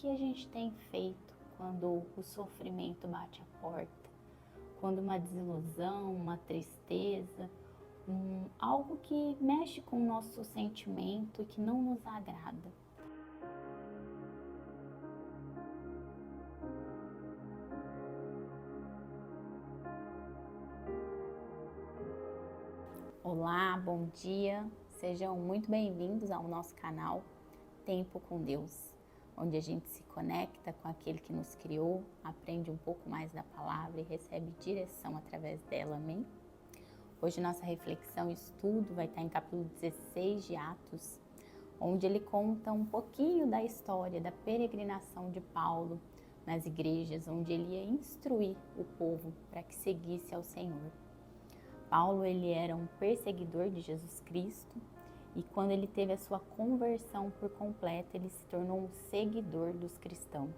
que a gente tem feito quando o sofrimento bate a porta, quando uma desilusão, uma tristeza, algo que mexe com o nosso sentimento e que não nos agrada. Olá, bom dia, sejam muito bem-vindos ao nosso canal Tempo com Deus, onde a gente se conecta com aquele que nos criou, aprende um pouco mais da palavra e recebe direção através dela, amém? Hoje nossa reflexão e estudo vai estar em capítulo 16 de Atos, onde ele conta um pouquinho da história da peregrinação de Paulo nas igrejas, onde ele ia instruir o povo para que seguisse ao Senhor. Paulo, ele era um perseguidor de Jesus Cristo e quando ele teve a sua conversão por completo, ele se tornou um seguidor dos cristãos,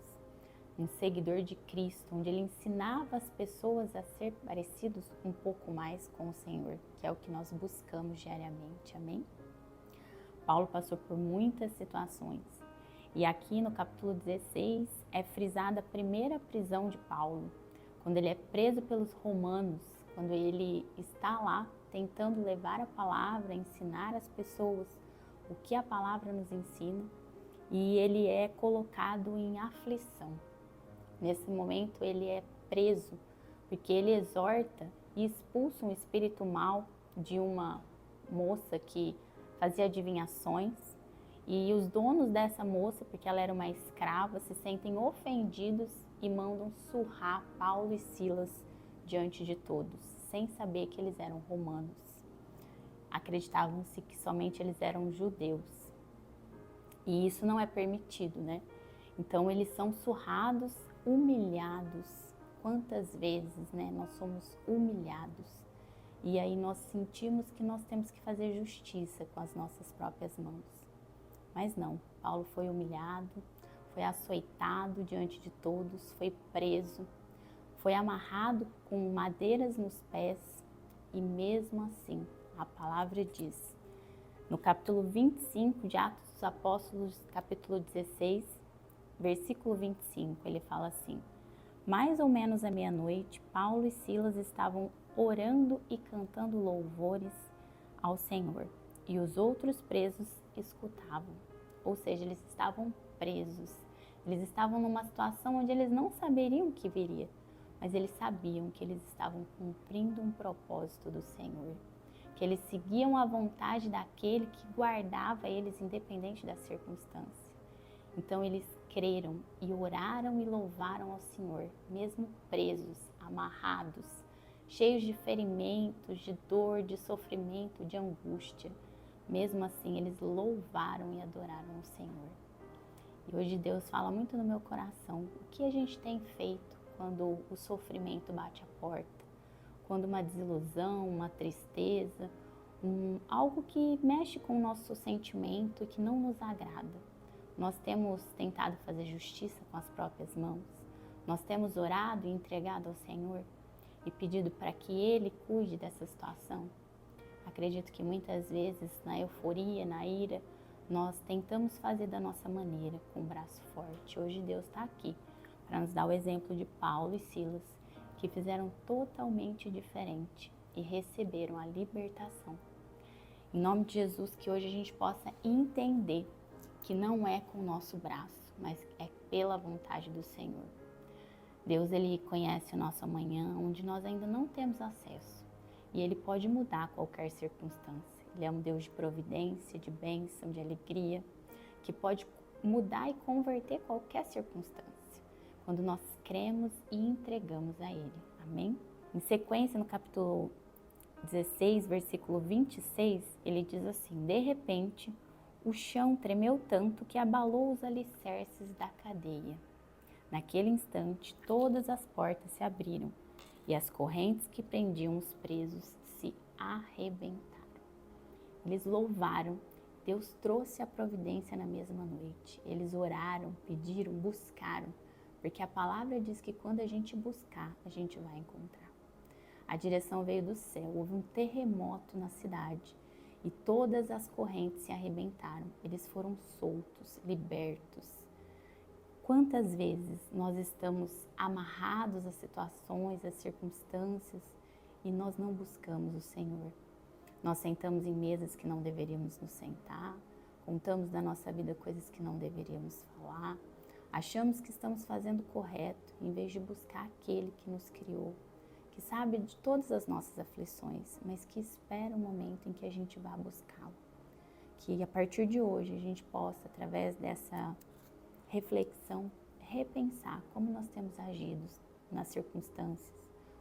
um seguidor de Cristo, onde ele ensinava as pessoas a ser parecidos um pouco mais com o Senhor, que é o que nós buscamos diariamente, amém? Paulo passou por muitas situações e aqui no capítulo 16 é frisada a primeira prisão de Paulo, quando ele é preso pelos romanos, quando ele está lá tentando levar a palavra, ensinar as pessoas o que a palavra nos ensina, e ele é colocado em aflição. Nesse momento ele é preso, porque ele exorta e expulsa um espírito mau de uma moça que fazia adivinhações, e os donos dessa moça, porque ela era uma escrava, se sentem ofendidos e mandam surrar Paulo e Silas diante de todos, sem saber que eles eram romanos. Acreditavam-se que somente eles eram judeus. E isso não é permitido, né? Então eles são surrados, humilhados. Quantas vezes, né, nós somos humilhados? E aí nós sentimos que nós temos que fazer justiça com as nossas próprias mãos. Mas não, Paulo foi humilhado, foi açoitado diante de todos, foi preso, foi amarrado com madeiras nos pés e mesmo assim, a palavra diz, no capítulo 25 de Atos dos Apóstolos, capítulo 16, versículo 25, ele fala assim: mais ou menos à meia-noite, Paulo e Silas estavam orando e cantando louvores ao Senhor, e os outros presos escutavam. Ou seja, eles estavam presos, eles estavam numa situação onde eles não saberiam o que viria, mas eles sabiam que eles estavam cumprindo um propósito do Senhor, que eles seguiam a vontade daquele que guardava eles independente da circunstância. Então eles creram e oraram e louvaram ao Senhor, mesmo presos, amarrados, cheios de ferimentos, de dor, de sofrimento, de angústia. Mesmo assim, eles louvaram e adoraram o Senhor. E hoje Deus fala muito no meu coração, o que a gente tem feito quando o sofrimento bate a porta, quando uma desilusão, uma tristeza, algo que mexe com o nosso sentimento e que não nos agrada. Nós temos tentado fazer justiça com as próprias mãos, nós temos orado e entregado ao Senhor e pedido para que Ele cuide dessa situação. Acredito que muitas vezes, na euforia, na ira, nós tentamos fazer da nossa maneira, com o braço forte. Hoje Deus está aqui para nos dar o exemplo de Paulo e Silas, que fizeram totalmente diferente e receberam a libertação. Em nome de Jesus, que hoje a gente possa entender que não é com o nosso braço, mas é pela vontade do Senhor. Deus, Ele conhece o nosso amanhã, onde nós ainda não temos acesso. E Ele pode mudar qualquer circunstância. Ele é um Deus de providência, de bênção, de alegria, que pode mudar e converter qualquer circunstância, quando nós cremos e entregamos a Ele. Amém? Em sequência, no capítulo 16, versículo 26, ele diz assim: de repente, o chão tremeu tanto que abalou os alicerces da cadeia. Naquele instante, todas as portas se abriram e as correntes que prendiam os presos se arrebentaram. Eles louvaram, Deus trouxe a providência na mesma noite. Eles oraram, pediram, buscaram, porque a palavra diz que quando a gente buscar, a gente vai encontrar. A direção veio do céu, houve um terremoto na cidade e todas as correntes se arrebentaram. Eles foram soltos, libertos. Quantas vezes nós estamos amarrados às situações, às circunstâncias e nós não buscamos o Senhor? Nós sentamos em mesas que não deveríamos nos sentar, contamos da nossa vida coisas que não deveríamos falar, achamos que estamos fazendo o correto em vez de buscar aquele que nos criou, que sabe de todas as nossas aflições, mas que espera o momento em que a gente vá buscá-lo. Que a partir de hoje a gente possa, através dessa reflexão, repensar como nós temos agido nas circunstâncias,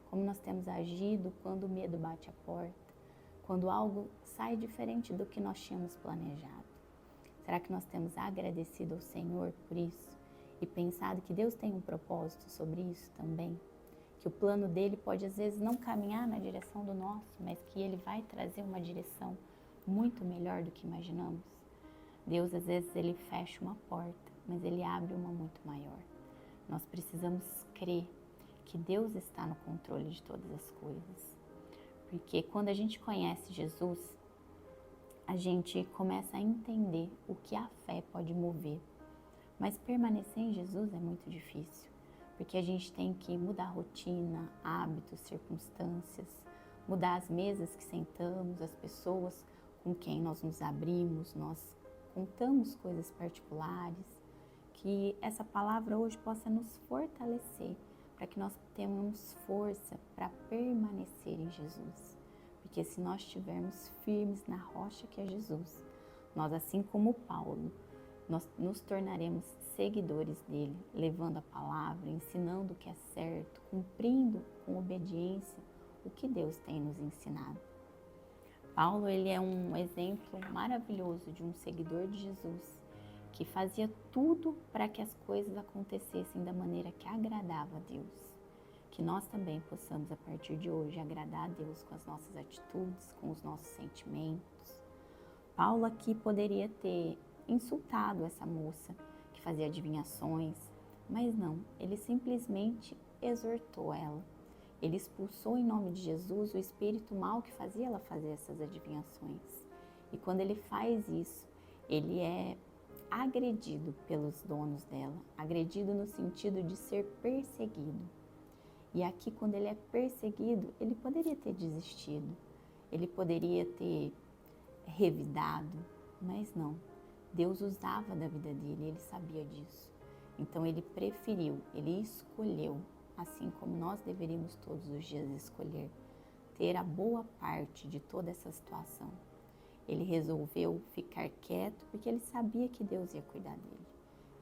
como nós temos agido quando o medo bate a porta, quando algo sai diferente do que nós tínhamos planejado. Será que nós temos agradecido ao Senhor por isso e pensado que Deus tem um propósito sobre isso também? Que o plano dele pode às vezes não caminhar na direção do nosso, mas que ele vai trazer uma direção muito melhor do que imaginamos? Deus às vezes ele fecha uma porta, mas ele abre uma muito maior. Nós precisamos crer que Deus está no controle de todas as coisas. Porque quando a gente conhece Jesus, a gente começa a entender o que a fé pode mover. Mas permanecer em Jesus é muito difícil, porque a gente tem que mudar a rotina, hábitos, circunstâncias, mudar as mesas que sentamos, as pessoas com quem nós nos abrimos, nós contamos coisas particulares, que essa palavra hoje possa nos fortalecer, para que nós tenhamos força para permanecer em Jesus. Porque se nós estivermos firmes na rocha que é Jesus, nós, assim como Paulo, nós nos tornaremos seguidores dele, levando a palavra, ensinando o que é certo, cumprindo com obediência o que Deus tem nos ensinado. Paulo, ele é um exemplo maravilhoso de um seguidor de Jesus, que fazia tudo para que as coisas acontecessem da maneira que agradava a Deus. Que nós também possamos, a partir de hoje, agradar a Deus com as nossas atitudes, com os nossos sentimentos. Paulo aqui poderia ter insultado essa moça que fazia adivinhações, mas não, ele simplesmente exortou ela. Ele expulsou em nome de Jesus o espírito mau que fazia ela fazer essas adivinhações. E quando ele faz isso, ele é agredido pelos donos dela, agredido no sentido de ser perseguido. E aqui, quando ele é perseguido, ele poderia ter desistido, ele poderia ter revidado, mas não. Deus usava da vida dele, ele sabia disso. Então ele preferiu, ele escolheu, assim como nós deveríamos todos os dias escolher, ter a boa parte de toda essa situação. Ele resolveu ficar quieto porque ele sabia que Deus ia cuidar dele.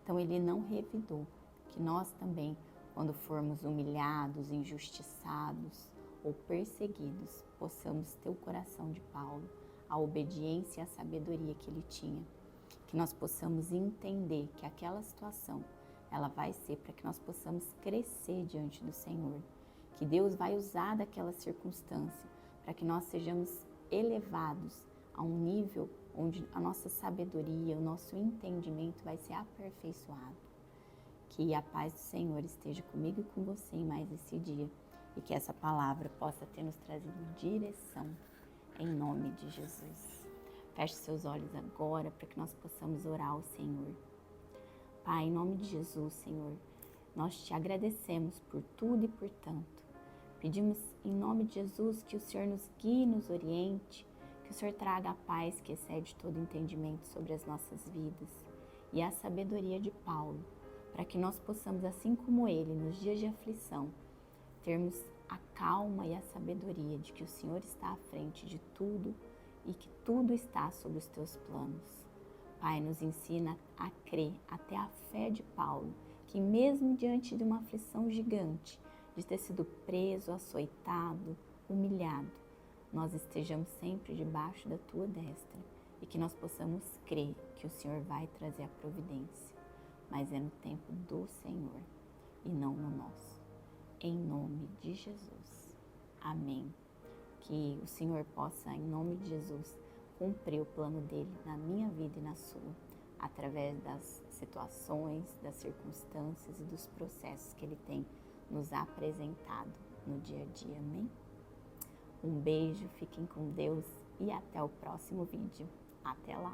Então ele não revidou. Que nós também, quando formos humilhados, injustiçados ou perseguidos, possamos ter o coração de Paulo, a obediência e a sabedoria que ele tinha. Que nós possamos entender que aquela situação, ela vai ser para que nós possamos crescer diante do Senhor. Que Deus vai usar daquela circunstância para que nós sejamos elevados a um nível onde a nossa sabedoria, o nosso entendimento vai ser aperfeiçoado. Que a paz do Senhor esteja comigo e com você em mais esse dia e que essa palavra possa ter nos trazido direção em nome de Jesus. Feche seus olhos agora para que nós possamos orar ao Senhor. Pai, em nome de Jesus, Senhor, nós te agradecemos por tudo e por tanto. Pedimos em nome de Jesus que o Senhor nos guie, nos oriente, que o Senhor traga a paz que excede todo entendimento sobre as nossas vidas e a sabedoria de Paulo, para que nós possamos, assim como ele, nos dias de aflição, termos a calma e a sabedoria de que o Senhor está à frente de tudo e que tudo está sob os teus planos. Pai, nos ensina a crer, até a fé de Paulo, que mesmo diante de uma aflição gigante, de ter sido preso, açoitado, humilhado, nós estejamos sempre debaixo da tua destra e que nós possamos crer que o Senhor vai trazer a providência, mas é no tempo do Senhor e não no nosso. Em nome de Jesus. Amém. Que o Senhor possa, em nome de Jesus, cumprir o plano dele na minha vida e na sua, através das situações, das circunstâncias e dos processos que ele tem nos apresentado no dia a dia. Amém? Um beijo, fiquem com Deus e até o próximo vídeo. Até lá!